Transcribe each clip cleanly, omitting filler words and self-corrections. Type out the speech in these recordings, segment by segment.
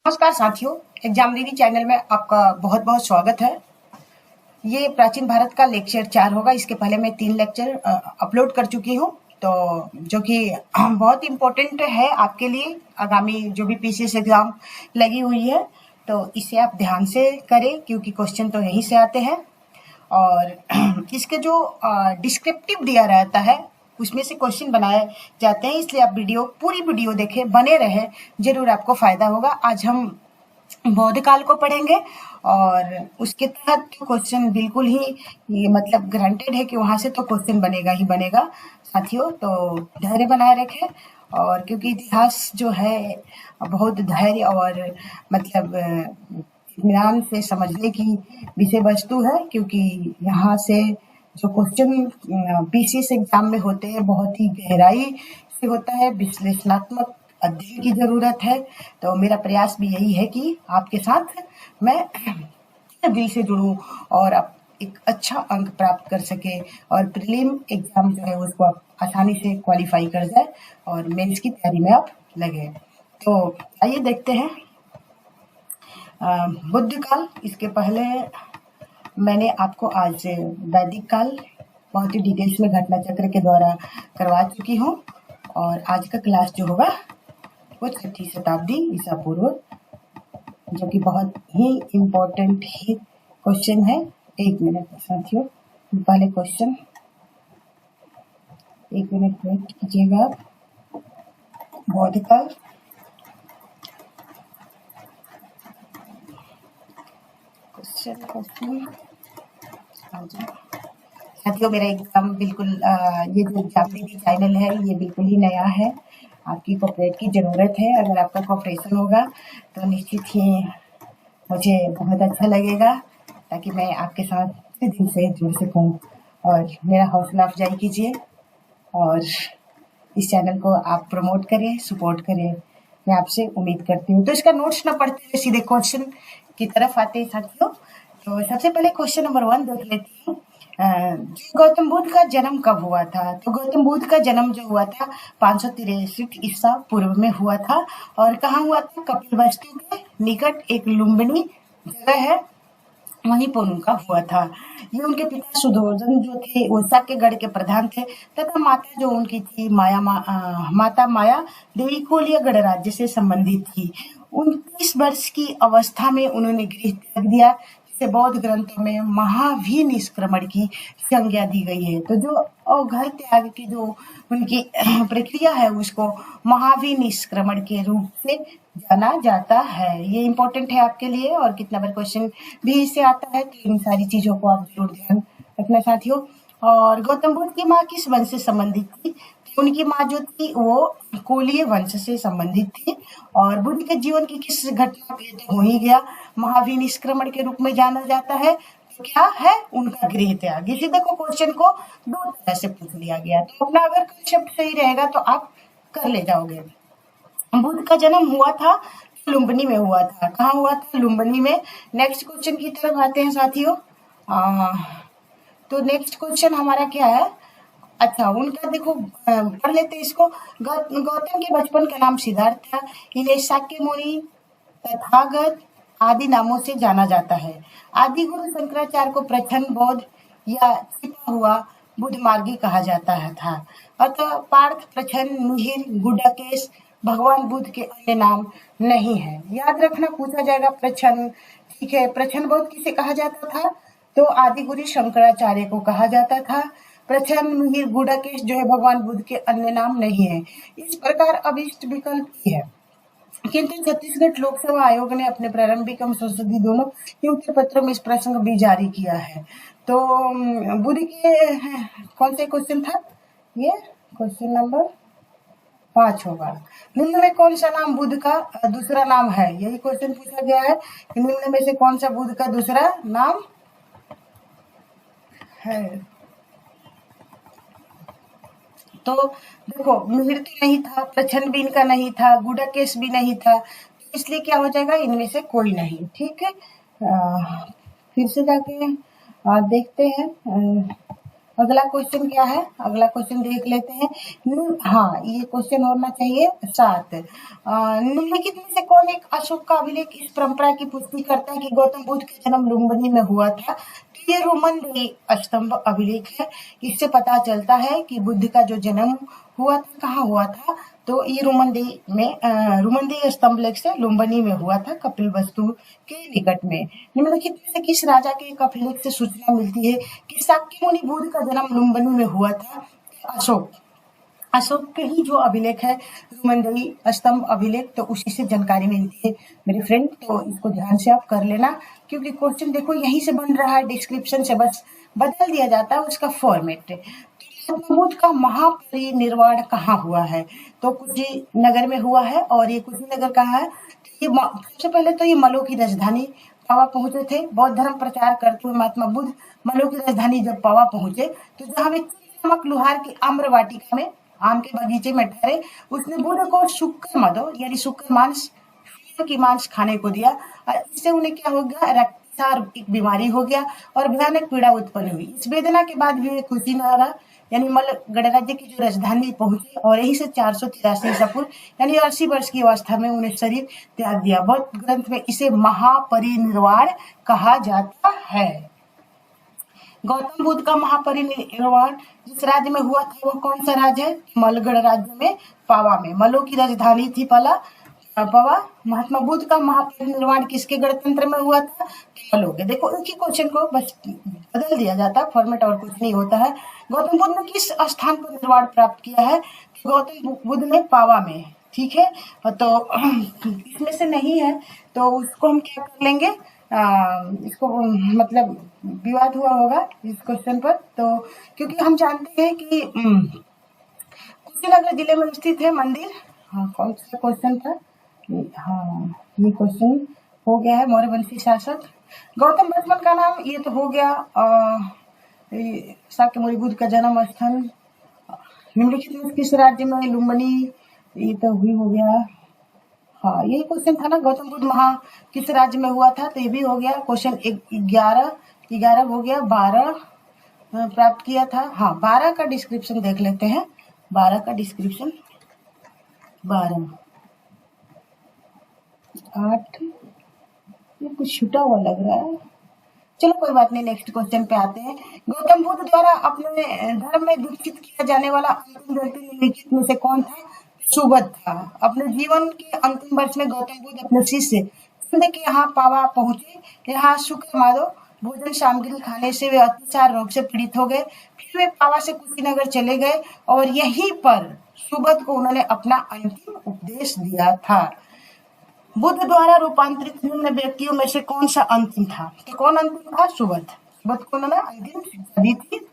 नमस्कार साथियों, एग्जाम दीदी चैनल में आपका बहुत बहुत स्वागत है। ये प्राचीन भारत का लेक्चर 4 होगा। इसके पहले मैं 3 लेक्चर अपलोड कर चुकी हूँ, तो जो कि बहुत इम्पोर्टेंट है आपके लिए। आगामी जो भी पीसीएस एग्जाम लगी हुई है, तो इसे आप ध्यान से करें क्योंकि क्वेश्चन तो यहीं से आते हैं। और इसके जो डिस्क्रिप्टिव दिया रहता है उसमें से क्वेश्चन बनाए जाते हैं, इसलिए आप पूरी वीडियो देखें, बने रहे, जरूर आपको फायदा होगा। आज हम बौद्ध काल को पढ़ेंगे और उसके तहत क्वेश्चन बिल्कुल ही ये मतलब ग्रांटेड है कि वहां से तो क्वेश्चन बनेगा ही बनेगा साथियों। तो धैर्य बनाए रखें, और क्योंकि इतिहास जो है बहुत धैर्य और मतलब इत्मीनान से समझने की विषय वस्तु है, क्योंकि यहाँ से जो क्वेश्चन पीसीएस एग्जाम में होते हैं बहुत ही गहराई से होता है, विश्लेषणात्मक अध्ययन की जरूरत है। तो मेरा प्रयास भी यही है कि आपके साथ मैं दिल से जुड़ूं और आप एक अच्छा अंक प्राप्त कर सके और प्रीलिम एग्जाम जो है उसको आप आसानी से क्वालिफाई कर जाए और मेंस की तैयारी में आप लगे। तो आइए देखते हैं बुद्ध काल। इसके पहले मैंने आपको आज वैदिक काल बहुत ही डिटेल्स में घटना चक्र के द्वारा करवा चुकी हूँ, और आज का क्लास जो होगा वो 6ठी शताब्दी ईसा पूर्व, जो कि बहुत ही इम्पोर्टेंट ही क्वेश्चन है। 1 मिनट साथियों, पहले क्वेश्चन 1 मिनट वेट कीजिएगा आप। बौद्ध काल क्वेश्चन साथियों, मेरा एग्जाम बिल्कुल ये जो एग्जाम दीदी चैनल है ये बिल्कुल ही नया है। आपकी कोऑपरेट की ज़रूरत है। अगर आपका कोऑपरेशन होगा तो निश्चित ही मुझे बहुत अच्छा लगेगा, ताकि मैं आपके साथ दिल से जुड़ सकूं। और मेरा हौसला अफजाई कीजिए और इस चैनल को आप प्रमोट करें, सपोर्ट करें, मैं आपसे उम्मीद करती हूँ। तो इसका नोट्स न पढ़ते हुए सीधे क्वेश्चन की तरफ आते हैं साथियों। तो सबसे पहले क्वेश्चन नंबर 1 देख लेती हूँ। गौतम बुद्ध का जन्म कब हुआ था? तो गौतम बुद्ध का जन्म जो हुआ था 563 ईसा पूर्व में हुआ था। और कहाँ हुआ था? कपिलवस्तु के निकट एक लुम्बिनी जगह है, वहीं पर उनका हुआ था। ये उनके पिता सुधोधन जो थे वो साक्यगढ़ के प्रधान थे, तथा माता जो उनकी थी माता माया देवी कोलिया गणराज्य से संबंधित थी। 29 वर्ष की अवस्था में उन्होंने गृह त्याग दिया, जिसे बौद्ध ग्रंथों में महाभिनिष्क्रमण की संज्ञा दी गई है। तो जो घर त्याग की जो उनकी प्रक्रिया है उसको महाभिनिष्क्रमण के रूप से जाना जाता है। ये इम्पोर्टेंट है आपके लिए, और कितना बार क्वेश्चन भी इससे आता है, तो इन सारी चीजों को आप जरूर ध्यान रखना साथियों। और गौतम बुद्ध की माँ किस वंश से संबंधित थी? उनकी माँ जो थी वो कोलीय वंश से संबंधित थी। और बुद्ध के जीवन की किस घटना को तो हो ही गया, महाभिनिष्क्रमण के रूप में जाना जाता है। तो क्या है? उनका गृह त्याग। इसी देखो क्वेश्चन को 2 तरह से पूछ लिया गया, तो अपना अगर कंसेप्ट सही रहेगा तो आप कर ले जाओगे। बुद्ध का जन्म हुआ था लुम्बिनी में हुआ था। कहाँ हुआ था? लुम्बिनी में। नेक्स्ट क्वेश्चन की तरफ आते हैं साथियों। तो नेक्स्ट क्वेश्चन हमारा क्या है? अच्छा, उनका देखो पढ़ लेते हैं इसको। गौतम के बचपन का नाम सिद्धार्थ था। इन्हें शाक्य मुनि, तथागत आदि नामों से जाना जाता है। आदि गुरु शंकराचार्य को प्रछन्न बौद्ध या छिपा हुआ बुद्ध मार्गी कहा जाता है था। अतः पार्थ, प्रछन्न, मिहिर, गुडाकेश भगवान बुद्ध के अन्य नाम नहीं है। याद रखना, पूछा जाएगा प्रछन्न। ठीक है, प्रछन्न बौद्ध किसे कहा जाता था? तो आदि गुरु शंकराचार्य को कहा जाता था। प्रछन्न, मिहिर, गुडाकेश जो है भगवान बुद्ध के अन्य नाम नहीं है। इस प्रकार अभिष्ट विकल्प ही है। किंतु छत्तीसगढ़ लोक सेवा आयोग ने अपने प्रारंभिक एवं संशोधित दोनों ही उत्तर पत्रों में इस प्रसंग भी जारी किया है। तो बुद्ध के कौन से क्वेश्चन था ये? क्वेश्चन नंबर 5 होगा। निम्न में कौन सा नाम बुद्ध का दूसरा नाम है? यही क्वेश्चन पूछा गया है कि निम्न में से कौन सा बुद्ध का दूसरा नाम है। तो देखो, मिहिर तो नहीं था, प्रछन्न भी इनका नहीं था, गुडाकेश भी नहीं था, तो इसलिए क्या हो जाएगा? इनमें से कोई नहीं। ठीक है, फिर से जाके देखते हैं। अगला क्वेश्चन क्या है, अगला क्वेश्चन देख लेते हैं। हाँ, ये क्वेश्चन होना चाहिए 7। निम्नलिखित में से कौन एक अशोक का अभिलेख इस परंपरा की पुष्टि करता है कि गौतम बुद्ध का जन्म लुम्बिनी में हुआ था? तो ये रोमन स्तंभ अभिलेख है। इससे पता चलता है कि बुद्ध का जो जन्म हुआ था कहाँ हुआ था, तो ये रोमन स्तंभ लेख से लुम्बिनी में हुआ था, कपिलवस्तु के निकट में। निम्नलिखित में से किस राजा के एक अभिलेख से सूचना मिलती है कि शाक्य मुनि बुद्ध का जन्म लुम्बिनी में हुआ था? अशोक के ही जो अभिलेख है रोमन स्तंभ अभिलेख, तो उसी से जानकारी मिलती है मेरे फ्रेंड। तो इसको ध्यान से आप कर लेना, क्योंकि क्वेश्चन देखो यहीं से बन रहा है, डिस्क्रिप्शन से बस बदल दिया जाता है उसका फॉर्मेट। बुद्ध का महापरिनिर्वाण कहाँ हुआ है? तो कुशीनगर में हुआ है। और ये कुशीनगर कहाँ है? ये सबसे पहले तो ये मलो की राजधानी पावा पहुंचे थे। बौद्ध धर्म प्रचार करते हुए महात्मा बुद्ध मलो की राजधानी जब पावा पहुंचे, तो जहाँ वे नमक लुहार की आम्र वाटिका में आम के बगीचे में ठहरे, उसने बुद्ध को शुक्र मदो यानी शुक्र मांस की मांस खाने को दिया। और इससे उन्हें क्या हो गया? रक्तचाप एक बीमारी हो गया और भयानक पीड़ा उत्पन्न हुई। इस वेदना के बाद भी वे कुशीनगर यानी मल गणराज्य की जो राजधानी पहुंचे, और यहीं से 483 ईसा पूर्व यानी 80 वर्ष की अवस्था में उन्हें शरीर त्याग दिया। बौद्ध ग्रंथ में इसे महापरिनिर्वाण कहा जाता है। गौतम बुद्ध का महापरिनिर्वाण जिस राज्य में हुआ था वो कौन सा राज्य है? मलगढ़ राज्य में, पावा में। मलो की राजधानी थी पावा। महात्मा बुद्ध का महापरिनिर्वाण किसके गणतंत्र में हुआ था? मलो के। देखो एक ही क्वेश्चन को बस बदल दिया जाता है, फॉर्मेट और कुछ नहीं होता है। गौतम बुद्ध ने किस स्थान पर निर्वाण प्राप्त किया है? गौतम बुद्ध ने पावा में। ठीक है, तो इसमें से नहीं है तो उसको हम क्या कर लेंगे, इसको मतलब विवाद हुआ होगा इस क्वेश्चन पर। तो क्योंकि हम जानते हैं कि कुशीनगर जिले में स्थित है मंदिर। हाँ, कौन सा क्वेश्चन था? हाँ, ये क्वेश्चन हो गया है। मौर्यवंशी शासक गौतम बचपन का नाम ये तो हो गया। शाक्य मुनि बुद्ध का जन्म स्थान निम्नलिखित में किस राज्य में? लुम्बिनी, ये तो भी हो गया। हाँ, यही क्वेश्चन था ना, गौतम बुद्ध किस राज्य में हुआ था, तो ये भी हो गया। क्वेश्चन 11 हो गया। 12 प्राप्त किया था। हाँ, 12 का डिस्क्रिप्शन देख लेते हैं। 12 का डिस्क्रिप्शन 12 8 ये कुछ छूटा हुआ लग रहा है। चलो कोई बात नहीं, नेक्स्ट क्वेश्चन पे आते हैं। गौतम बुद्ध द्वारा अपने धर्म में दीक्षित किया जाने वाला अंतिम व्यक्ति निम्नलिखित में से कौन था? सुबोध था। अपने जीवन के अंतिम वर्ष में गौतम बुद्ध अपने शिष्य के यहाँ पावा पहुंचे। यहाँ शुक्र माधव भोजन सामग्री खाने से वे अतिसार रोग से पीड़ित हो गए। फिर वे पावा से कुशीनगर चले गए और यहीं पर सुबोध को उन्होंने अपना अंतिम उपदेश दिया था। बुद्ध द्वारा रूपांतरित निम्न व्यक्तियों में से कौन सा अंतिम था? तो कौन अंतिम था? सुबोध को उन्होंने अंतिम शिक्षा दी थी।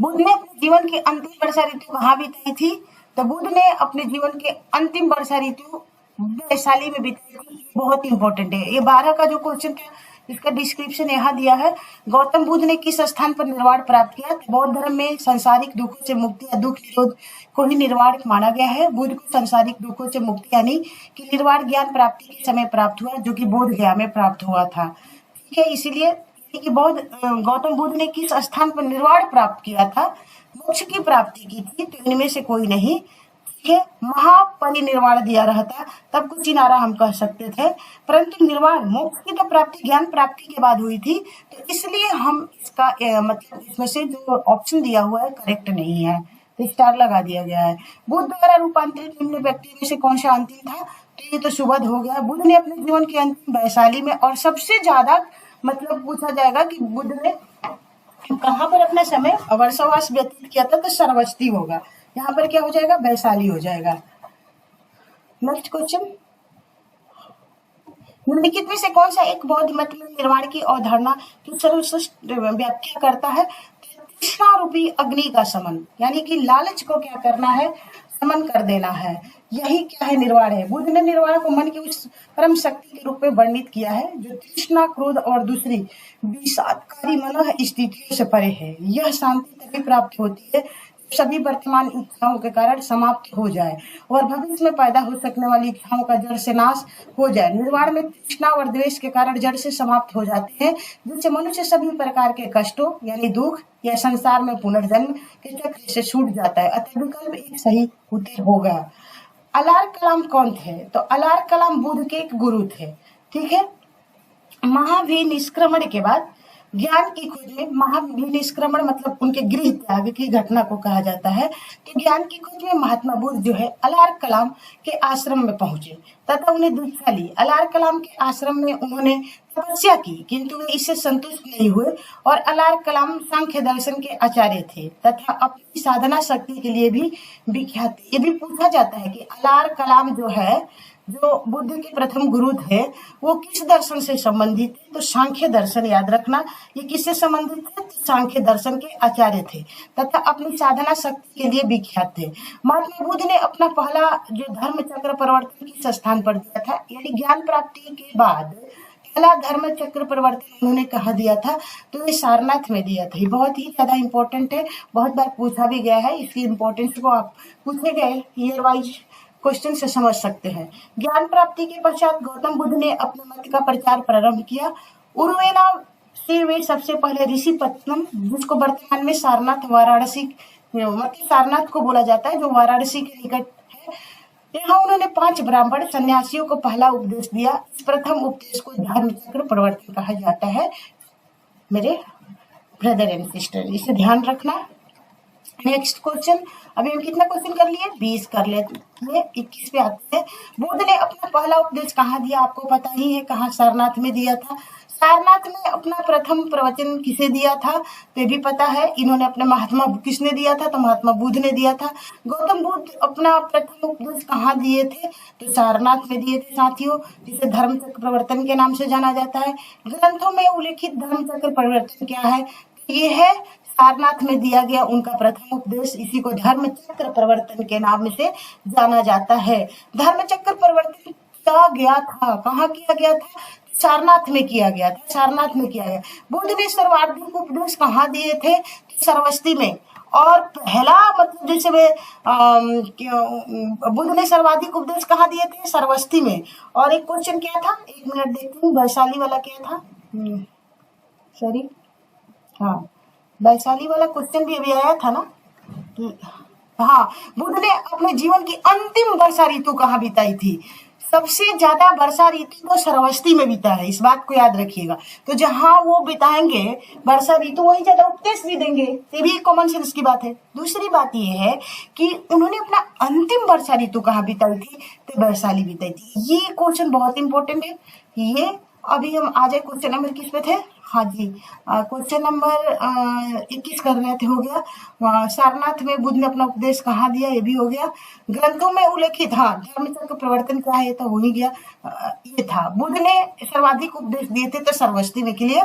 बुद्ध ने अपने जीवन की अंतिम वर्षा ऋतु कहाँ बिताई थी? तो बुद्ध ने अपने जीवन के अंतिम वर्षा ऋतु वैशाली में बिताई थी। बहुत इंपॉर्टेंट है ये। 12 का जो क्वेश्चन था इसका डिस्क्रिप्शन यहाँ दिया है। गौतम बुद्ध ने किस स्थान पर निर्वाण प्राप्त किया? बौद्ध धर्म में सांसारिक दुखों से मुक्ति या दुख निरोध को ही निर्वाण माना गया है। बुद्ध को सांसारिक दुखों से मुक्ति यानी कि निर्वाण ज्ञान प्राप्ति के समय प्राप्त हुआ, जो कि बोध गया में प्राप्त हुआ था। ठीक है, इसीलिए कि गौतम बुद्ध ने किस स्थान पर निर्वाण प्राप्त किया था? मोक्ष की प्राप्ति की थी। तो इनमें से कोई नहीं। ठीक है, महापरिनिर्वाण दिया रहता तब कुछ किनारा हम कह सकते थे, परंतु निर्वाण मोक्ष की तो प्राप्ति ज्ञान प्राप्ति के बाद हुई थी। तो इसलिए हम इसका मतलब इसमें से जो ऑप्शन दिया हुआ है करेक्ट नहीं है, तो स्टार लगा दिया गया है। बुद्ध द्वारा रूपांतरित निम्न व्यक्ति में से कौन सा अंतिम था? तो ये तो सुबोध हो गया। बुद्ध ने अपने जीवन के अंतिम वैशाली में, और सबसे ज्यादा मतलब पूछा जाएगा कि बुद्ध ने कहाँ पर अपना समय वर्षवास व्यतीत किया था, तो सरवस्ती होगा। यहाँ पर क्या हो जाएगा? वैशाली हो जाएगा। नेक्स्ट क्वेश्चन, निम्नलिखित में से कौन सा एक बौद्ध मत में निर्वाण की अवधारणा की सर्वश्रेष्ठ व्याख्या करता है? तृष्णा रूपी अग्नि का समन, यानी कि लालच को क्या करना है? समन कर देना है। यही क्या है? निर्वाण है। बुद्ध ने निर्वाण को मन की उस परम शक्ति के रूप में वर्णित किया है जो तृष्णा, क्रोध और दूसरी विषादकारी मन स्थितियों से परे है। यह शांति तभी प्राप्त होती है सभी वर्तमान इच्छाओं के कारण समाप्त हो जाए और भविष्य में पैदा हो सकने वाली इच्छाओं का जड़ से नाश हो जाए। निर्वाण में तृष्णा और द्वेष के कारण जड़ से समाप्त हो जाते हैं, जिससे मनुष्य सभी प्रकार के कष्टों यानी दुख या संसार में पुनर्जन्म के चक्र से छूट जाता है। अतः विकल्प एक सही उत्तर होगा। अलार कलाम कौन थे? तो अलार कलाम बुद्ध के एक गुरु थे। ठीक है। महाभिनिष्क्रमण के बाद ज्ञान की खोज में, महाभिनिष्क्रमण मतलब उनके गृह त्याग की घटना को कहा जाता है। तो ज्ञान की खोज में महात्मा बुद्ध जो है अलार कलाम के आश्रम में पहुंचे तथा उन्हें दीक्षा ली। अलार कलाम के आश्रम में उन्होंने तपस्या की, किंतु वे इससे संतुष्ट नहीं हुए और अलार कलाम सांख्य दर्शन के आचार्य थे तथा अपनी साधना शक्ति के लिए भी विख्यात थे। ये भी पूछा जाता है कि अलार कलाम जो है, जो बुद्ध के प्रथम गुरु थे, वो किस दर्शन से संबंधित थे? तो सांख्य दर्शन। याद रखना, ये किससे संबंधित थे? तो सांख्य दर्शन के आचार्य थे तथा अपनी साधना शक्ति के लिए विख्यात थे। महात्मा बुद्ध ने अपना पहला जो धर्म चक्र परिवर्तन किस स्थान पर दिया था, यानी ज्ञान प्राप्ति के बाद पहला धर्म चक्र परिवर्तन उन्होंने कहा दिया था? तो ये सारनाथ में दिया था। ये बहुत ही ज्यादा इंपॉर्टेंट है, बहुत बार पूछा भी गया है। इसकी इंपॉर्टेंस को आप पूछे गए ईयर वाइज क्वेश्चन से समझ सकते हैं। ज्ञान प्राप्ति के पश्चात गौतम बुद्ध ने अपने मत का प्रचार प्रारंभ किया। उर्वेला से वे सबसे पहले ऋषि पत्तनम, जिसको वर्तमान में सारनाथ वाराणसी मतलब सारनाथ को बोला जाता है, जो वाराणसी के निकट है, यहाँ उन्होंने 5 ब्राह्मण सन्यासियों को पहला उपदेश दिया। इस प्रथम उपदेश को धर्म चक्र परिवर्तन कहा जाता है मेरे ब्रदर एंड सिस्टर, इसे ध्यान रखना। नेक्स्ट क्वेश्चन, अभी हम कितना क्वेश्चन कर लिए? 20 कर लेते हैं। 21 पे आते हैं। बुद्ध ने अपना पहला उपदेश कहाँ दिया? आपको पता ही है, कहाँ? सारनाथ में दिया था। सारनाथ में अपना प्रथम प्रवचन किसे दिया था? तो भी पता है, इन्होंने अपने महात्मा किसने दिया था? तो महात्मा बुद्ध ने दिया था। गौतम बुद्ध अपना प्रथम उपदेश कहाँ दिए थे? तो सारनाथ में दिए थे साथियों, जिसे धर्म चक्र प्रवर्तन के नाम से जाना जाता है। ग्रंथों में उल्लेखित धर्म चक्र परिवर्तन क्या है? ये है सारनाथ में दिया गया उनका प्रथम उपदेश। इसी को धर्म चक्र परिवर्तन के नाम से जाना जाता है। धर्म चक्र परिवर्तन किया गया था, कहाँ किया गया था? सारनाथ में किया गया था। सारनाथ में किया गया। बुद्ध ने सर्वाधिक उपदेश कहाँ दिए थे? सरवस्ती में। और पहला मतलब जैसे वे बुद्ध ने सर्वाधिक उपदेश कहाँ दिए थे? सरवस्ती में। और एक क्वेश्चन क्या था? 1 मिनट देखती हूँ, वैशाली वाला क्या था? सॉरी, हाँ, वैशाली वाला क्वेश्चन भी अभी आया था ना। हाँ, बुद्ध ने अपने जीवन की अंतिम वर्षा ऋतु कहाँ बिताई थी? सबसे ज्यादा वर्षा ऋतु तो सरवस्ती में बीता है, इस बात को याद रखिएगा। तो जहां वो बिताएंगे वर्षा ऋतु, वही ज्यादा उपदेश भी देंगे। ये भी कॉमन सेंस की बात है। दूसरी बात ये है कि उन्होंने अपना अंतिम वर्षा ऋतु कहाँ बिताई थी? तो वैशाली बिताई थी। ये क्वेश्चन बहुत इंपॉर्टेंट है। ये अभी हम आ जाए क्वेश्चन नंबर किस पे थे? हाँ जी, क्वेश्चन नंबर 21 कर रहे थे, हो गया। सारनाथ में बुद्ध ने अपना उपदेश कहाँ दिया? ये भी हो गया। ग्रंथों में उल्लेखित, हाँ, धर्म चक्र परिवर्तन क्या है? तो हो ही गया। ये था, बुद्ध ने सर्वाधिक उपदेश दिए थे तो सरवस्ती में। के लिए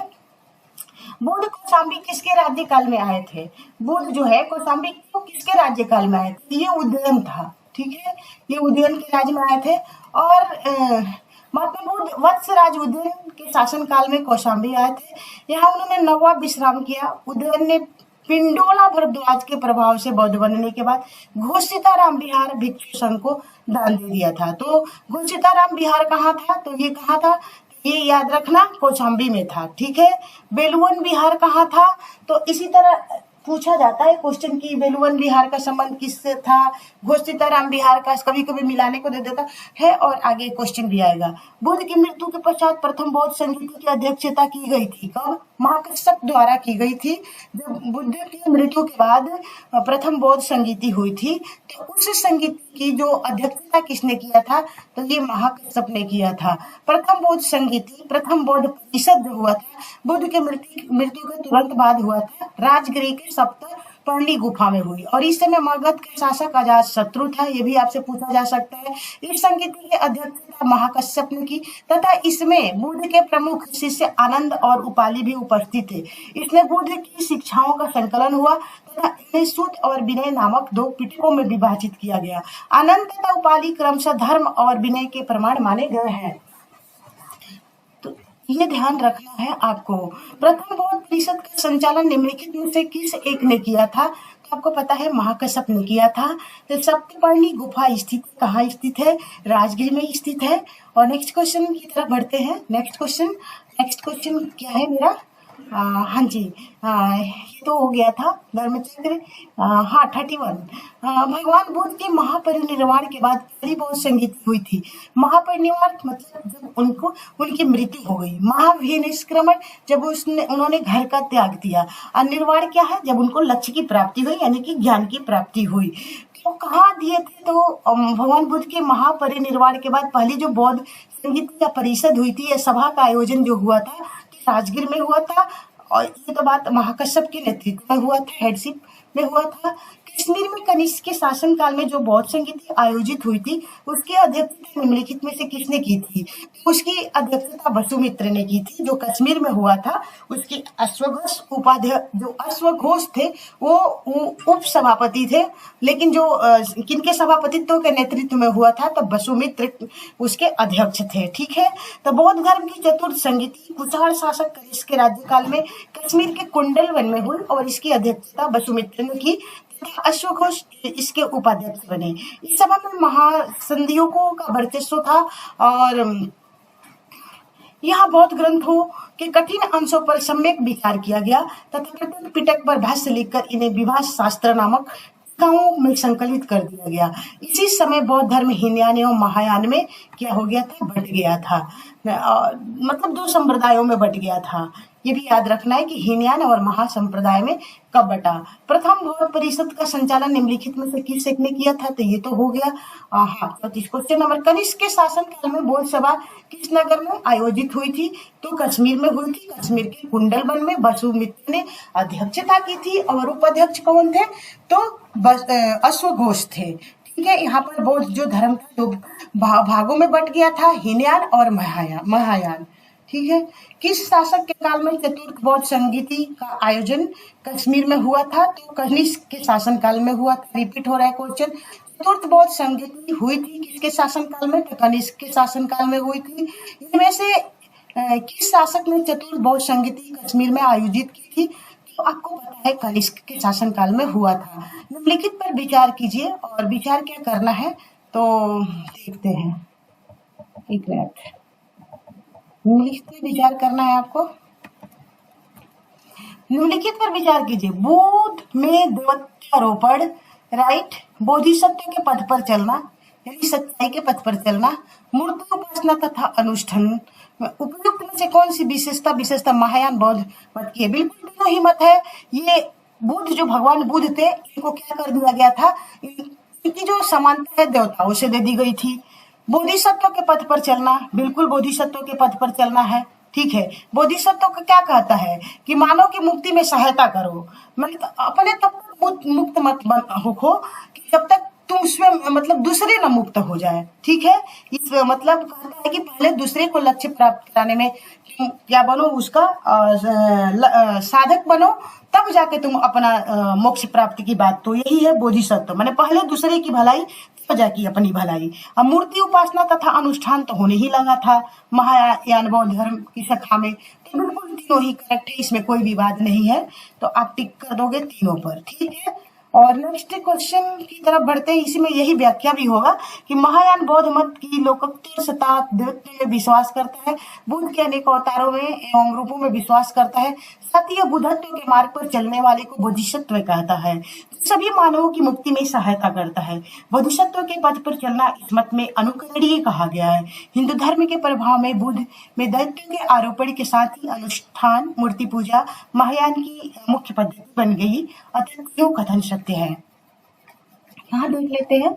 बुद्ध कौशाम्बी किसके राज्यकाल में आए थे? बुद्ध जो है कौशाम्बी को किसके राज्यकाल में आए थे? ये उदयन था। ठीक है, ये उदयन के राज्य में आए थे। और महात्मा बुद्ध वत्सराज उदयन के शासन काल में कौशाम्बी आए थे। यहाँ उन्होंने 9वां विश्राम किया। उदयन ने पिंडोला भरद्वाज के प्रभाव से बौद्ध बनने के बाद घोषिताराम विहार भिक्षु संघ को दान दे दिया था। तो घोषिताराम विहार कहाँ था? तो ये कहाँ था? ये याद रखना, कौशाम्बी में था। ठीक है। बेलवन विहार कहाँ था? तो इसी तरह पूछा जाता है क्वेश्चन की बेलवन विहार का संबंध किससे था? घोषिताराम विहार का कभी कभी मिलाने को दे देता है। और आगे क्वेश्चन भी आएगा। बुद्ध की मृत्यु के पश्चात प्रथम बौद्ध संगीति की अध्यक्षता की गई थी। कब? महाकश्यप द्वारा की गई थी। जब बुद्ध की मृत्यु के बाद प्रथम बौद्ध संगीति हुई थी, तो उस संगीति की जो अध्यक्षता किसने किया था? तो ये महाकश्यप ने किया था। प्रथम बौद्ध संगीति, प्रथम बौद्ध परिषद जो हुआ था, बुद्ध के मृत्यु के तुरंत बाद हुआ था। राजगिरी के सप्त पर्णी गुफा में हुई। और इस समय मगध के शासक अजात शत्रु था। ये भी आपसे पूछा जा सकता है। इस संगीति के अध्यक्षता महाकश्यप ने की तथा इसमें बुद्ध के प्रमुख शिष्य आनंद और उपाली भी उपस्थित थे। इसमें बुद्ध की शिक्षाओं का संकलन हुआ तथा इन्हें सूत और विनय नामक 2 पिटकों में विभाजित किया गया। आनंद तथा उपाली क्रमशः धर्म और विनय के प्रमाण माने गए हैं। ये ध्यान रखना है आपको। प्रथम बौद्ध परिषद का संचालन निम्नलिखित में से किस एक ने किया था? तो आपको पता है महाकश्यप ने किया था। तो सप्तपर्णी गुफा स्थित कहाँ स्थित है? राजगीर में स्थित है। और नेक्स्ट क्वेश्चन की तरफ बढ़ते हैं। नेक्स्ट क्वेश्चन क्या है मेरा? हाँ जी, ये तो हो गया था धर्मचक्र। हाँ 31। भगवान बुद्ध के महापरिनिर्वाण के बाद पहली बौद्ध संगीति हुई थी। महापरिनिर्वाण मतलब जब उनकी मृत्यु हो गई। महाविनिष्क्रमण जब उन्होंने घर का त्याग दिया। और निर्वाण क्या है? जब उनको लक्ष्य की प्राप्ति हुई, यानी कि ज्ञान की प्राप्ति हुई। तो कहाँ दिए थे? तो भगवान बुद्ध के महापरिनिर्वाण के बाद पहली जो बौद्ध संगीत या परिषद हुई थी या सभा का आयोजन जो हुआ था राजगीर में हुआ था। और ये तो बात महाकश्यप के नेतृत्व में हुआ था, हेडशिप में हुआ था। कश्मीर में कनिष्क के शासन काल में जो बौद्ध संगीति आयोजित हुई थी उसकी अध्यक्षता निम्नलिखित में से किसने की थी? उसकी अध्यक्षता वसुमित्र ने की थी। जो कश्मीर में हुआ था उसकी अश्वघोष उपाध्यक्ष, जो अश्वघोष थे वो उप सभापति थे। लेकिन जो किनके सभापतित्व के नेतृत्व में हुआ था तो वसुमित्र उसके अध्यक्ष थे। ठीक है। तो बौद्ध धर्म की चतुर्थ संगीति कुषाण शासक कनिष्क के राज्यकाल में कश्मीर के कुंडल वन में हुई और इसकी अध्यक्षता वसुमित्र ने की। अश्वघोष इसके उपाध्यक्ष बने। इस सभा में महासंधियों का वर्चस्व था और यहाँ बौद्ध ग्रंथों के कठिन अंशों पर सम्यक विचार किया गया तथा पिटक पर भाष्य लिखकर इन्हें विभाष शास्त्र नामक टीकाओं में संकलित कर दिया गया। इसी समय बौद्ध धर्म हीनयान एवं महायान में क्या हो गया था? बट गया था। मतलब दो संप्रदायों में बट गया था। ये भी याद रखना है कि हीनयान और महासंप्रदाय में कब बटा। प्रथम बौद्ध परिषद का संचालन निम्नलिखित में से किस एक ने किया था? तो ये तो हो गया। हाँ 34 क्वेश्चन नंबर। कनिष्क के शासन काल में बौद्ध सभा किस नगर में आयोजित हुई थी? तो कश्मीर में हुई थी। कश्मीर के कुंडल वन में वसुमित्र ने अध्यक्षता की थी और उपाध्यक्ष कौन थे? तो अश्वघोष थे। ठीक है। यहाँ पर बौद्ध जो धर्म था दो भागों में बट गया था, हीनयान और महायान। ठीक है। किस शासक के काल में चतुर्थ बौद्ध संगीति का आयोजन कश्मीर में हुआ था? तो कनिष्क के शासन काल में हुआ था। रिपीट हो रहा है क्वेश्चन। चतुर्थ बौद्ध संगीति हुई थी किसके शासन काल में? तो कनिष्क के शासन काल में हुई थी। इनमें से किस शासक ने चतुर्थ बौद्ध संगीति कश्मीर में आयोजित की थी? तो आपको पता है कनिष्क के शासन काल में हुआ था। निम्नलिखित पर विचार कीजिए और विचार क्या करना है तो देखते हैं। एक मिनट। निम्नलिखित पर विचार करना है आपको। निम्नलिखित पर विचार कीजिए। बुद्ध में देवत्वारोपण, राइट। बोधिसत्व के पथ पर चलना यानी सच्चाई के पथ पर चलना, मूर्ति उपासना तथा अनुष्ठान। उपयुक्त में से कौन सी विशेषता महायान बौद्ध मत की है? बिल्कुल दोनों ही मत है। ये बुद्ध जो भगवान बुद्ध थे इनको क्या कर दिया गया था? इनकी जो समानता है देवताओं से दे दी गई थी। बोधिसत्व के पथ पर चलना, बिल्कुल बोधिसत्व के पथ पर चलना है। ठीक है। बोधिसत्व का क्या कहता है कि मानव की मुक्ति में सहायता करो। मतलब अपने तब तक मुक्त मत हो कि जब तक तुम स्वयं मतलब दूसरे न मुक्त हो जाए। ठीक है। इस मतलब कहता है कि पहले दूसरे को लक्ष्य प्राप्त कराने में क्या बनो, उसका साधक बनो, तब जाके तुम अपना मोक्ष प्राप्ति की बात। तो यही है बोधिसत्व, माने पहले दूसरे की भलाई तब जाके अपनी भलाई। अब मूर्ति उपासना तथा अनुष्ठान तो होने ही लगा था महायान बौद्ध धर्म की शाखा में। तो बिल्कुल तीनों ही करेक्ट है, इसमें कोई विवाद नहीं है। तो आप टिक कर दोगे तीनों पर। ठीक है। और नेक्स्ट क्वेश्चन की तरफ बढ़ते हैं। इसी में यही व्याख्या भी होगा कि महायान बौद्ध मत की लोकोत्तर सत्ता देवत्व में विश्वास करता है, बुद्ध के अनेक अवतारों में एवं रूपों में विश्वास करता है, साथ ही बुद्धत्व के मार्ग पर चलने वाले को बोधिसत्व कहता है, सभी मानवों की मुक्ति में सहायता करता है। बोधिसत्व के पथ पर चलना इस मत में अनुकरणीय कहा गया है। हिंदू धर्म के प्रभाव में बुद्ध में दैत्य के आरोपण के साथ ही अनुष्ठान, मूर्ति पूजा महायान की मुख्य पद्धति बन गई। अतः क्यों कथन सत्य है? यहाँ देख लेते हैं।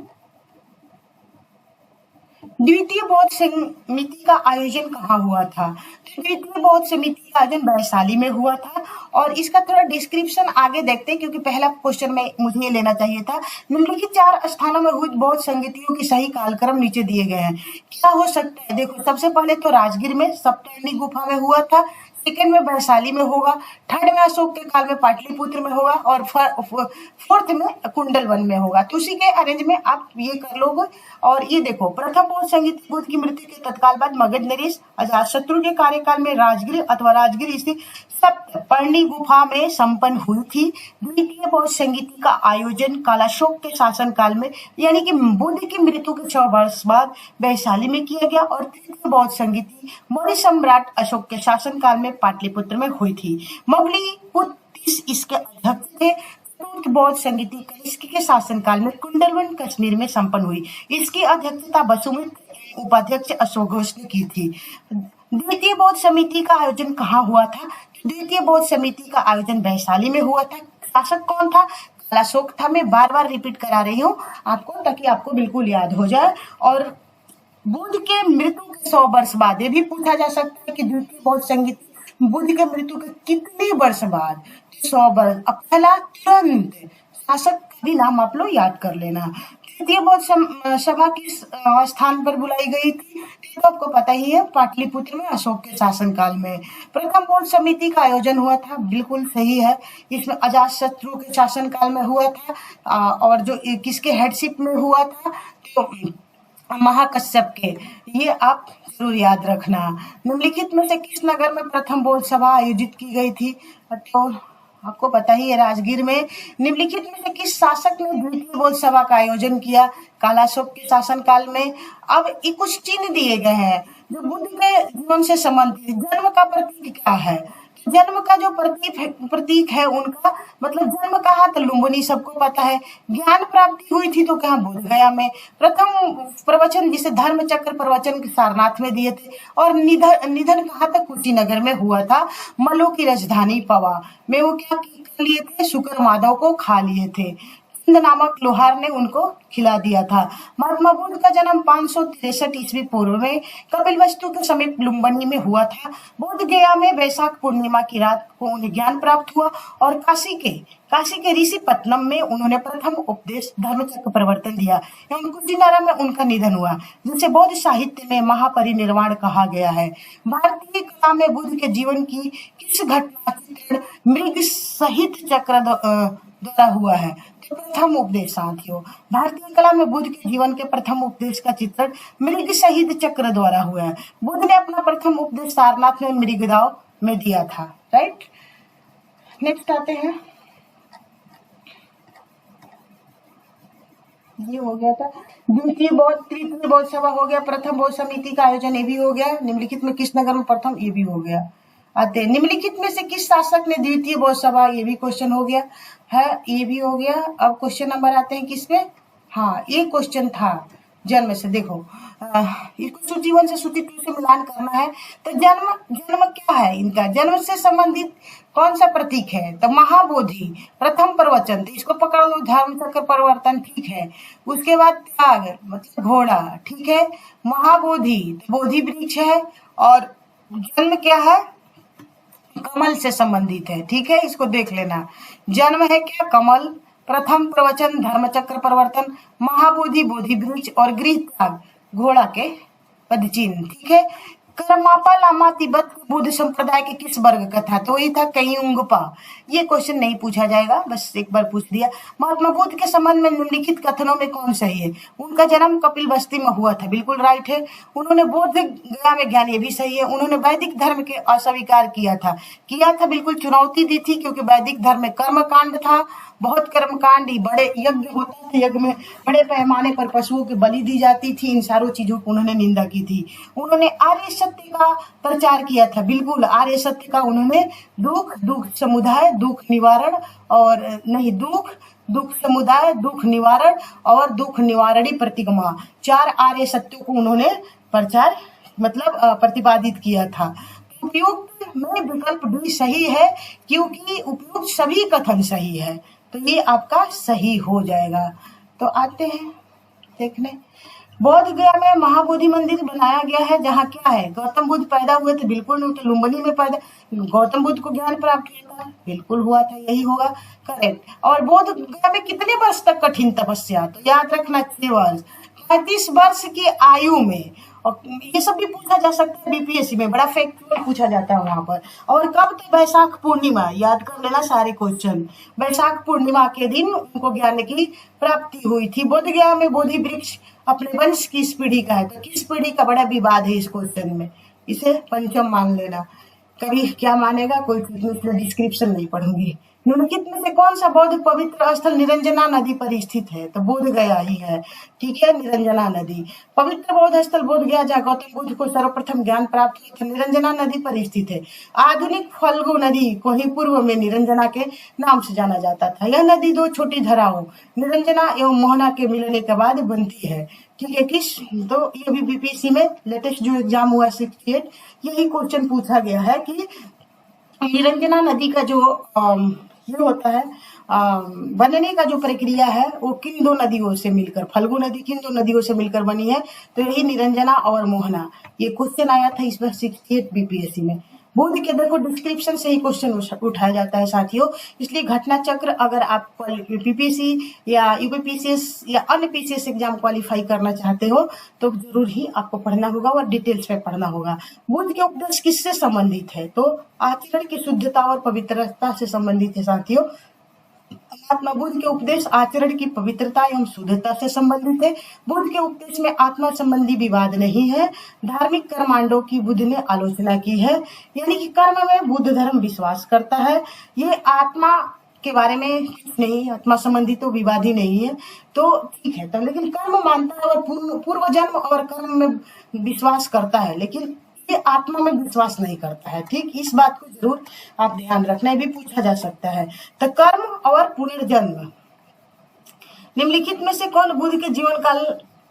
द्वितीय बौद्ध समिति का आयोजन कहाँ हुआ था? द्वितीय बौद्ध समिति का आयोजन वैशाली में हुआ था। और इसका थोड़ा डिस्क्रिप्शन आगे देखते हैं क्योंकि पहला क्वेश्चन में मुझे ये लेना चाहिए था। निम्नलिखित 4 स्थानों में हुई बौद्ध संगीतियों की सही कालक्रम नीचे दिए गए हैं। क्या हो सकता है? देखो, सबसे पहले तो राजगीर में सप्तपर्णी गुफा में हुआ था। सेकंड में वैशाली में होगा, थर्ड में अशोक के काल में पाटलिपुत्र में होगा, और फोर्थ में कुंडलवन में होगा। तो उसी के अरेंज में आप ये कर लोगे। और ये देखो, प्रथम बौद्ध संगीति बुद्ध की मृत्यु के तत्काल बाद मगध नरेश अजातशत्रु के कार्यकाल में राजगीर अथवा राजगीर स्थित सप्तपर्णी गुफा में संपन्न हुई थी। द्वितीय बौद्ध संगीति का आयोजन कालाशोक के शासन काल में, यानी कि बुद्ध की मृत्यु के 100 वर्ष बाद वैशाली में किया गया। और तृतीय बौद्ध संगीति मौर्य सम्राट अशोक के शासन काल में पाटलिपुत्र में हुई थी। मौलिपुत्र इसके अध्यक्ष थे। चतुर्थ बौद्ध संगीति कनिष्क के शासनकाल में कुंडलवन कश्मीर में संपन्न हुई। इसकी अध्यक्षता वसुमित्र उपाध्यक्ष अशोक घोष ने की थी। द्वितीय बौद्ध समिति का आयोजन कहाँ हुआ था? द्वितीय बौद्ध समिति का आयोजन वैशाली में हुआ था। शासक कौन था? कालाशोक था। मैं बार बार रिपीट करा रही हूँ आपको, ताकि आपको बिल्कुल याद हो जाए। और बुद्ध के मृत्यु के 100 वर्ष बाद ये भी पूछा जा सकता है कि द्वितीय बौद्ध संगीति बुद्ध के मृत्यु के कितने वर्ष बाद? 100 वर्ष। अब पहला तुरंत शासक का भी नाम आप लोग याद कर लेना। तृतीय बौद्ध सभा किस स्थान पर बुलाई गई थी? तो आपको पता ही है, पाटलिपुत्र में अशोक के शासनकाल में। प्रथम बौद्ध समिति का आयोजन हुआ था, बिल्कुल सही है। इसमें अजातशत्रु के शासनकाल में हुआ था। और जो किसके हेडशिप में हुआ था? तो महाकश्यप के। ये आप जरूर याद रखना। निम्नलिखित में से किस नगर में प्रथम बौद्ध सभा आयोजित की गई थी? तो आपको पता ही है, राजगीर में। निम्नलिखित में से किस शासक ने द्वितीय बौद्ध सभा का आयोजन किया? कालाशोक के शासनकाल में। अब ये कुछ चिन्ह दिए गए हैं जो बुद्ध के जीवन से संबंधित। जन्म का प्रतीक क्या है? जन्म का जो प्रतीक है उनका, मतलब जन्म कहाँ? तो लुम्बिनी, सबको पता है। ज्ञान प्राप्ति हुई थी तो कहाँ? बोध गया में। प्रथम प्रवचन जिसे धर्म चक्र प्रवचन सारनाथ में दिए थे। और निधन कहाँ तक? कुशीनगर में हुआ था। मल्लों की राजधानी पवा में वो क्या कर लिए थे? शुक्र माधव को खा लिए थे। नामक लोहार ने उनको खिला दिया था। महात्मा बुद्ध का जन्म 563 ईस्वी पूर्व में कपिलवस्तु के समीप लुम्बिनी में हुआ था। बोध गया में वैशाख पूर्णिमा की रात को उन्हें ज्ञान प्राप्त हुआ। और काशी के ऋषि पत्तनम में उन्होंने प्रथम उपदेश धर्मचक्र प्रवर्तन दिया। एवं कुशीनगर में उनका निधन हुआ, जिसे बौद्ध साहित्य में महापरिनिर्वाण कहा गया है। भारतीय कला में बुद्ध के जीवन की किस घटना चित्रण मृग सहित चक्र द्वारा हुआ है? प्रथम उपदेश। साथियों, भारतीय कला में बुद्ध के जीवन के प्रथम उपदेश का चित्रण मृग शहीद चक्र द्वारा हुआ है। बुद्ध ने अपना प्रथम उपदेश सारनाथ में मृगदाव में दिया था। राइट, नेक्स्ट आते हैं। ये हो गया था द्वितीय बौद्ध। तृतीय बौद्ध सभा हो गया। प्रथम बौद्ध समिति का आयोजन ये भी हो गया। निम्नलिखित में किस नगर में प्रथम? ये भी हो गया। आते निम्नलिखित में से किस शासक ने द्वितीय बौद्ध सभा? ये भी क्वेश्चन हो गया है, ये भी हो गया। अब क्वेश्चन नंबर आते हैं किस पे? हाँ, ये क्वेश्चन था जन्म से। देखो, इसको सूचीवन से सूची 2 से मिलान करना है। तो जन्म क्या है इनका? जन्म से संबंधित कौन सा प्रतीक है? तो महाबोधि, प्रथम प्रवचन, तो इसको पकड़ लो। धर्म चक्र परिवर्तन, ठीक है। उसके बाद त्याग, मतलब घोड़ा, ठीक है। महाबोधि, बोधि वृक्ष है। और जन्म क्या है? कमल से संबंधित है, ठीक है। इसको देख लेना। जन्म है क्या? कमल। प्रथम प्रवचन धर्मचक्र परिवर्तन, महाबोधि बोधि वृक्ष, और गृह त्याग घोड़ा के पदचिन्ह, ठीक है। करमापा लामा तिब्बत बुद्ध संप्रदाय के किस वर्ग का था? तो वही था कयुंगपा। ये क्वेश्चन नहीं पूछा जाएगा, बस एक बार पूछ दिया। महात्मा बुद्ध के संबंध में निम्नलिखित कथनों में कौन सही है? उनका जन्म कपिल बस्ती में हुआ था, बिल्कुल राइट है। उन्होंने बोध गया में ज्ञान, ये भी सही है। उन्होंने वैदिक धर्म के अस्वीकार किया था, बिल्कुल चुनौती दी थी, क्योंकि वैदिक धर्म में कर्मकांड था, बहुत कर्मकांड, बड़े यज्ञ होते थे, यज्ञ में बड़े पैमाने पर पशुओं की बलि दी जाती थी। इन सारों चीजों को उन्होंने निंदा की थी। उन्होंने आर्य सत्य का प्रचार किया था, बिल्कुल आर्य सत्य का। उन्होंने दुख समुदाय दुख निवारण, और नहीं दुख समुदाय दुख निवारण और दुख निवारणी प्रतिगमा, 4 आर्य सत्यों को उन्होंने प्रचार मतलब प्रतिपादित किया था। उपयुक्त में विकल्प डी सही है, क्योंकि उपयुक्त सभी कथन सही है, तो ये आपका सही हो जाएगा। तो आते हैं देखने। बौद्ध गया में महाबोधि मंदिर बनाया गया है, जहाँ क्या है? गौतम बुद्ध पैदा हुए थे, बिल्कुल नहीं। तो लुम्बिनी में पैदा गौतम बुद्ध को ज्ञान प्राप्त हुआ था, बिल्कुल हुआ था, यही होगा करेक्ट। और बौद्ध गया में कितने वर्ष तक कठिन तपस्या? तो याद रखना 6 वर्ष। 35 वर्ष की आयु में और ये सब भी पूछा जा सकता है बीपीएससी में, बड़ा फैक्चुअल पूछा जाता है वहां पर। और कब? तो वैशाख पूर्णिमा, याद कर लेना सारे क्वेश्चन। वैशाख पूर्णिमा के दिन उनको ज्ञान की प्राप्ति हुई थी। बोध गया में बोधि वृक्ष अपने वंश किस पीढ़ी का है? तो किस पीढ़ी का बड़ा विवाद है इस क्वेश्चन में, इसे पंचम मान लेना। कभी क्या मानेगा कोई, डिस्क्रिप्शन नहीं पढ़ूंगी। निम्नलिखित में से कौन सा बौद्ध पवित्र स्थल निरंजना नदी पर स्थित है? तो बोध गया ही है, ठीक है, निरंजना नदी। पवित्र बौद्ध स्थल बोध गया जहाँ गौतम बुद्ध को सर्वप्रथम ज्ञान प्राप्त हुआ था, निरंजना नदी पर स्थित है। आधुनिक फल्गु नदी को ही पूर्व में निरंजना के नाम से जाना जाता था। यह नदी दो छोटी धाराओं निरंजना एवं मोहना के मिलने के बाद बनती है, ठीक है। किस? तो ये भी बीपीएससी में लेटेस्ट जो एग्जाम हुआ 68, यही क्वेश्चन पूछा गया है कि निरंजना नदी का जो ये होता है बनने का जो प्रक्रिया है वो किन दो नदियों से मिलकर, फल्गु नदी किन दो नदियों से मिलकर बनी है? तो यही निरंजना और मोहना। ये क्वेश्चन आया था इस बार 68 बीपीएससी में। बुद्ध के देखो डिस्क्रिप्शन से ही क्वेश्चन उठाया जाता है साथियों, इसलिए घटना चक्र अगर आप पीपीएससी या यूपीपीसीएस या अन्य पीसीएस एग्जाम क्वालिफाई करना चाहते हो तो जरूर ही आपको पढ़ना होगा और डिटेल्स में पढ़ना होगा। बुद्ध के उपदेश किससे संबंधित है? तो आचरण की शुद्धता और पवित्रता से संबंधित है साथियों। महात्मा बुद्ध के उपदेश आचरण की पवित्रता एवं शुद्धता से संबंधित है। बुद्ध के उपदेश में आत्मा संबंधी विवाद नहीं है। धार्मिक कर्मांडों की बुद्ध ने आलोचना की है, यानी कि कर्म में बुद्ध धर्म विश्वास करता है। ये आत्मा के बारे में नहीं, आत्मा संबंधी तो विवाद ही नहीं है, तो ठीक है। तो लेकिन कर्म मानता है और पूर्व जन्म और कर्म में विश्वास करता है, लेकिन ये आत्मा में विश्वास नहीं करता है, ठीक। इस बात को जरूर आप ध्यान रखना, भी पूछा जा सकता है। तो कर्म और पुनर्जन्म, निम्नलिखित में से कौन बुद्ध के जीवन काल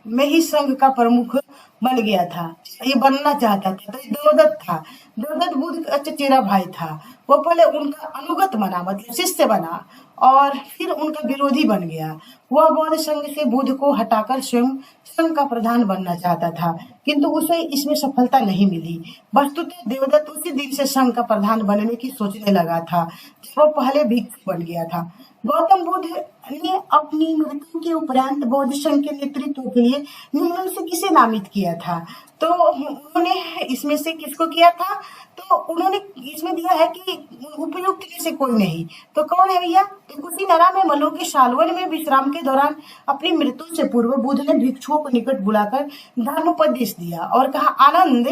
में ही संघ का प्रमुख बन गया था? ये बनना चाहता था, तो देवदत्त था। देवदत्त बुद्ध का चचेरा भाई था। वो पहले उनका अनुगत बना, मतलब शिष्य बना, और फिर उनका विरोधी बन गया। वह बौद्ध संघ से बुद्ध को हटाकर स्वयं संघ का प्रधान बनना चाहता था, किंतु उसे इसमें सफलता नहीं मिली। वस्तुतः देवदत्त उसी दिन से संघ का प्रधान बनने की सोचने लगा था जब वो पहले भिक्षु बन गया था। गौतम बुद्ध ने अपनी मृत्यु के उपरांत बौद्ध संघ के नेतृत्व के लिए निम्न से किसे नामित किया था? तो उन्होंने इसमें से किसको किया था? तो उन्होंने इसमें दिया है कि उपयुक्त में से कोई नहीं। तो कौन है भैया? तो कुशीनरा में मनु के शाल्वन में विश्राम के दौरान अपनी मृत्यु से पूर्व बुद्ध ने भिक्षुओं को निकट बुलाकर धर्मोपदेश दिया और कहा, आनंद,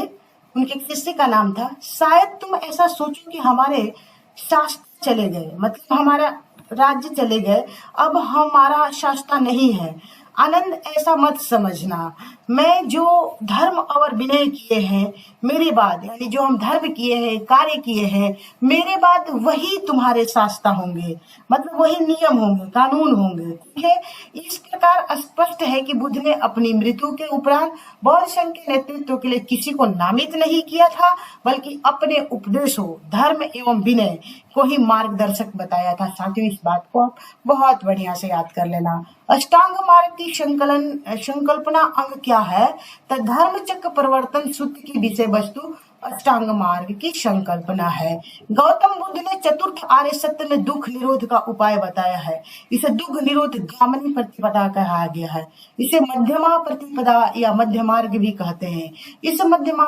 उनके शिष्य का नाम था, शायद तुम ऐसा सोचो कि हमारे शास्त्र चले गए, मतलब हमारा राज्य चले गए, अब हमारा शास्त्र नहीं है। आनंद, ऐसा मत समझना। मैं जो धर्म और विनय किए हैं मेरे बाद, यानी जो हम धर्म किए हैं, कार्य किए हैं मेरे बाद, वही तुम्हारे शास्त्र होंगे, मतलब वही नियम होंगे, कानून होंगे, ठीक है। इस प्रकार स्पष्ट है कि बुद्ध ने अपनी मृत्यु के उपरांत बौद्ध संघ के नेतृत्व के लिए किसी को नामित नहीं किया था, बल्कि अपने उपदेशों, धर्म एवं विनय को ही मार्गदर्शक बताया था। साथियों, इस बात को आप बहुत बढ़िया से याद कर लेना। अष्टांग मार्ग की संकल्पना अंग क्या है? तो धर्म चक्र परिवर्तन सूत्र की विषय वस्तु अष्टांग मार्ग की संकल्पना है। गौतम बुद्ध ने चतुर्थ आर्य सत्य में दुख निरोध का उपाय बताया है। इसे दुख निरोध गामिनी प्रतिपदा कहा गया है। इसे मध्यमा प्रतिपदा या मध्य मार्ग भी कहते हैं। इस मध्यमा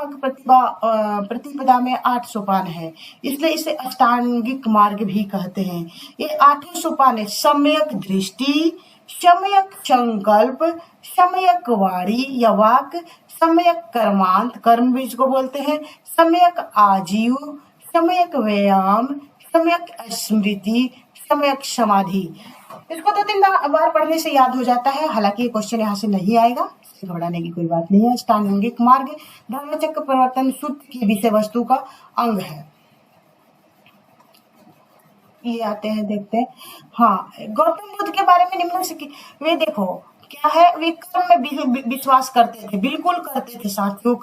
प्रतिपदा में 8 सोपान है, इसलिए इसे अष्टांगिक मार्ग भी कहते हैं। ये 8 सोपान है: सम्यक दृष्टि, सम्यक संकल्प, सम्यक वाणी या वाक, सम्यक कर्मांत, कर्म भी इसको बोलते हैं, सम्यक आजीव, सम्यक व्यायाम, सम्यक स्मृति, सम्यक समाधि। इसको 2-3 बार पढ़ने से याद हो जाता है। हालांकि ये क्वेश्चन यहाँ से नहीं आएगा, घबराने की कोई बात नहीं है। अष्टांगिक मार्ग धर्मचक्र परिवर्तन सूत्र की विषय वस्तु का अंग है। ये आते हैं, देखते हैं। हाँ, गौतम बुद्ध के बारे में निम्न से वे देखो क्या है, वे कर्म में विश्वास करते थे, बिल्कुल करते थे साथियों।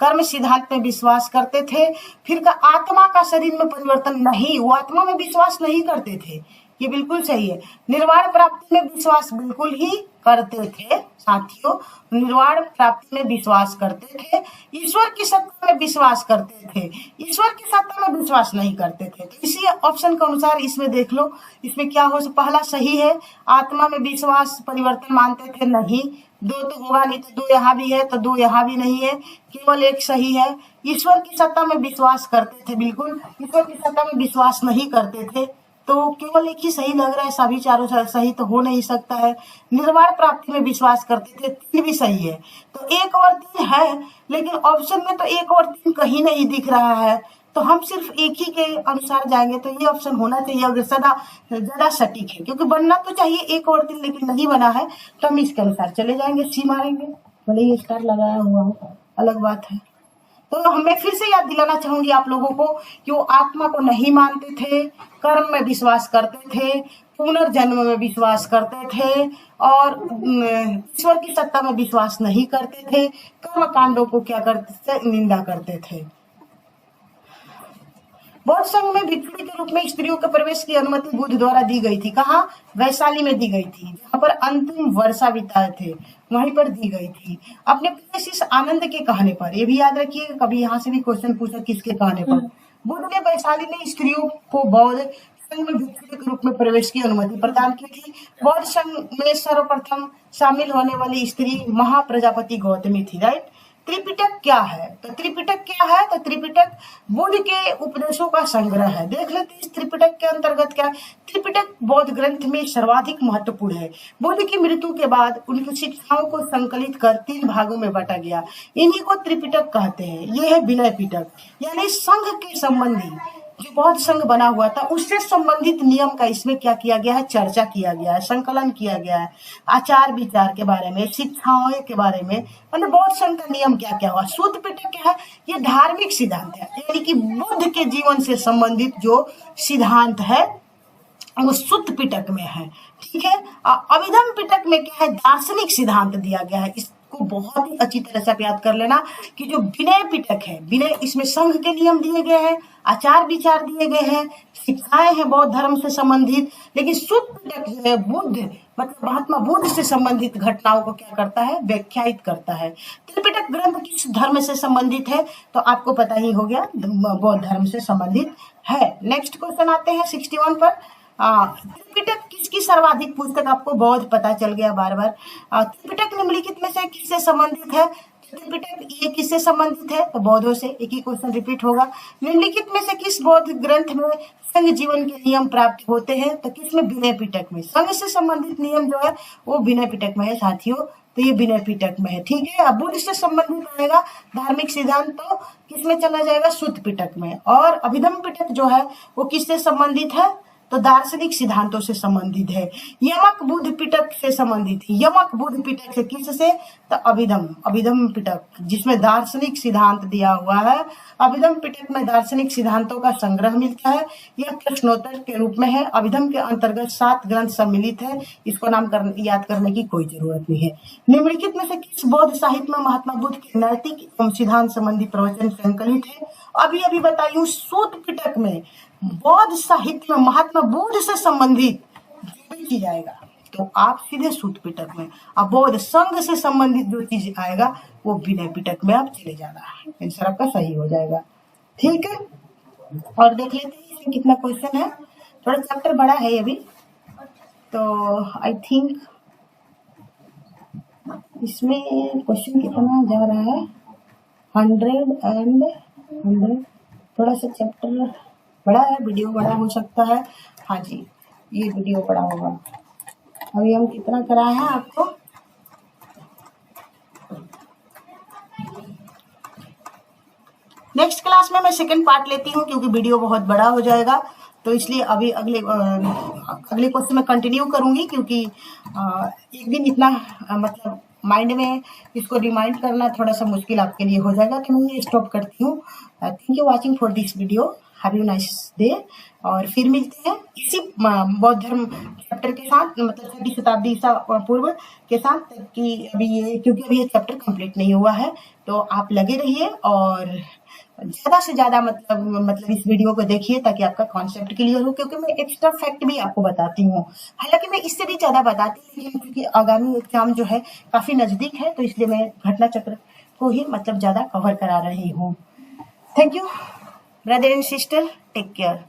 कर्म सिद्धांत में विश्वास करते थे। फिर का आत्मा का शरीर में परिवर्तन नहीं, वो आत्मा में विश्वास नहीं करते थे, ये बिल्कुल सही है। निर्वाण प्राप्ति में विश्वास बिल्कुल ही करते थे साथियों, निर्वाण प्राप्ति में विश्वास करते थे। ईश्वर की सत्ता में विश्वास करते थे, ईश्वर की सत्ता में विश्वास नहीं करते थे। तो इसी ऑप्शन के अनुसार इसमें देख लो, इसमें क्या हो, पहला सही है। आत्मा में विश्वास परिवर्तन मानते थे नहीं, दो तो होगा नहीं, तो दो यहाँ भी है तो दो यहाँ भी नहीं है, केवल एक सही है। ईश्वर की सत्ता में विश्वास करते थे, बिल्कुल ईश्वर की सत्ता में विश्वास नहीं करते थे, तो केवल एक ही सही लग रहा है, सभी चारों सही तो हो नहीं सकता है। निर्वाण प्राप्ति में विश्वास करते थे, तीन भी सही है, तो एक और तीन है, लेकिन ऑप्शन में तो एक और तीन कहीं नहीं दिख रहा है, तो हम सिर्फ एक ही के अनुसार जाएंगे, तो ये ऑप्शन होना चाहिए अगर सदा ज्यादा सटीक है, क्योंकि बनना तो चाहिए एक और तीन, लेकिन नहीं बना है, तो हम इसके अनुसार चले जाएंगे, सी मारेंगे, भले ये स्टार लगाया हुआ हो, अलग बात है। तो मैं फिर से याद दिलाना चाहूंगी आप लोगों को कि वो आत्मा को नहीं मानते थे, कर्म में विश्वास करते थे, पुनर्जन्म में विश्वास करते थे, और ईश्वर की सत्ता में विश्वास नहीं करते थे, कर्म कांडों को क्या करते थे, निंदा करते थे। बौद्ध संघ में भिक्षुणी के रूप में स्त्रियों के प्रवेश की अनुमति बुद्ध द्वारा दी गई थी। कहाँ? वैशाली में दी गई थी, जहाँ पर अंतिम वर्षा बिताए थे, वहीं पर दी गई थी। अपने प्रिय शिष्य आनंद के कहने पर, ये भी याद रखिए, कभी यहाँ से भी क्वेश्चन पूछा किसके कहने पर, बुद्ध ने वैशाली में स्त्रियों को बौद्ध संघ में भिक्षुणी के रूप में प्रवेश की अनुमति प्रदान की थी। बौद्ध संघ में सर्वप्रथम शामिल होने वाली स्त्री महाप्रजापति गौतमी थी, राइट। त्रिपिटक क्या है? तो त्रिपिटक क्या है? तो त्रिपिटक बुद्ध के उपदेशों का संग्रह है। देख लेते हैं इस त्रिपिटक के अंतर्गत क्या है। त्रिपिटक बौद्ध ग्रंथ में सर्वाधिक महत्वपूर्ण है। बुद्ध की मृत्यु के बाद उनकी शिक्षाओं को संकलित कर 3 भागों में बांटा गया, इन्हीं को त्रिपिटक कहते हैं। ये है विनय पिटक, यानी संघ के संबंधी जो बौद्ध संघ बना हुआ था उससे संबंधित नियम का इसमें क्या किया गया है, चर्चा किया गया है, संकलन किया गया है, आचार विचार के बारे में, शिक्षाओं के बारे में, मतलब बौद्ध संघ का नियम क्या क्या हुआ। शुद्ध पिटक क्या है? ये धार्मिक सिद्धांत है, यानी कि बुद्ध के जीवन से संबंधित जो सिद्धांत है वो शुद्ध पिटक में है, ठीक है। अभिधम पिटक में क्या है, दार्शनिक सिद्धांत दिया गया है। इसको बहुत ही अच्छी तरह से आप याद कर लेना कि जो विनय पिटक है, विनय इसमें संघ के नियम दिए गए हैं, आचार विचार दिए गए हैं, शिक्षाएं हैं बौद्ध धर्म से संबंधित, लेकिन शुद्ध पिटक जो है बुद्ध मतलब महात्मा बुद्ध से संबंधित घटनाओं को क्या करता है, व्याख्यायित करता है। त्रिपिटक ग्रंथ किस धर्म से संबंधित है? तो आपको पता ही हो गया, बौद्ध धर्म से संबंधित है। नेक्स्ट क्वेश्चन आते हैं 61 पर। त्रिपिटक किसकी सर्वाधिक पुस्तक? आपको बौद्ध पता चल गया बार बार। त्रिपिटक निम्नलिखित में से किससे संबंधित है? त्रिपिटक ये किससे संबंधित है? तो बौद्धों से। एक ही क्वेश्चन रिपीट होगा। निम्नलिखित में से किस बौद्ध ग्रंथ में संघ जीवन के नियम प्राप्त होते हैं? तो किसमें? विनय पिटक में। संघ से संबंधित नियम जो है वो विनय पिटक में है साथियों, तो ये विनय पिटक में है, ठीक है। अब बुद्ध से संबंधित आएगा धार्मिक सिद्धांत, तो किसमें चला जाएगा? शुद्ध पिटक में। और अभिधम पिटक जो है वो किससे संबंधित है? तो दार्शनिक सिद्धांतों से संबंधित है। यमक बुद्ध पिटक से संबंधित है। यमक बुद्ध पिटक से किससे? तो अभिधम पिटक जिसमें दार्शनिक सिद्धांत दिया हुआ है। अभिधम पिटक में दार्शनिक सिद्धांतों का संग्रह मिलता है। यह प्रश्नोत्तर के रूप में है। अभिधम के अंतर्गत 7 ग्रंथ सम्मिलित है। इसको याद करने की कोई जरूरत नहीं है। निम्नलिखित में से किस बौद्ध साहित्य में महात्मा बुद्ध के नैतिक एवं सिद्धांत संबंधी प्रवचन संकलित है? अभी बताइए, शुद्ध पिटक में बौद्ध साहित्य में महात्मा बुद्ध से संबंधित जो भी चीज आएगा तो आप सीधे शुद्ध पिटक में, अब बौद्ध संघ से संबंधित जो चीज आएगा वो विनय पिटक में आप चले जाना, आंसर आपका सही हो जाएगा, ठीक है। और देख लेते हैं इसमें कितना क्वेश्चन है। थोड़ा चैप्टर बड़ा है अभी, तो आई थिंक इसमें क्वेश्चन कितना जा रहा है, 100 थोड़ा सा चैप्टर बड़ा है, वीडियो बड़ा हो सकता है। हाँ जी, ये वीडियो बड़ा होगा। अभी हम कितना कराए हैं आपको? नेक्स्ट क्लास में मैं सेकंड पार्ट लेती हूँ क्योंकि वीडियो बहुत बड़ा हो जाएगा, तो इसलिए अभी अगले क्वेश्चन में कंटिन्यू करूंगी, क्योंकि एक दिन इतना मतलब माइंड में इसको रिमाइंड करना थोड़ा सा मुश्किल आपके लिए हो जाएगा, तो मैं ये स्टॉप करती हूँ। Thank you watching for this video, have you nice day. और फिर मिलते हैं इसी बौद्ध धर्म चैप्टर के साथ, मतलब 6वीं शताब्दी ईसा पूर्व के साथ, कि क्योंकि अभी ये चैप्टर कंप्लीट नहीं हुआ है, तो आप लगे रहिए और ज्यादा से ज्यादा मतलब इस वीडियो को देखिए ताकि आपका कॉन्सेप्ट क्लियर हो, क्योंकि मैं एक्स्ट्रा फैक्ट भी आपको बताती हूँ। हालांकि मैं इससे भी ज्यादा बताती हूँ, लेकिन क्योंकि आगामी एग्जाम जो है काफी नजदीक है, तो इसलिए मैं घटना चक्र को ही मतलब ज्यादा कवर करा रही हूँ। Thank you brother and sister, take care.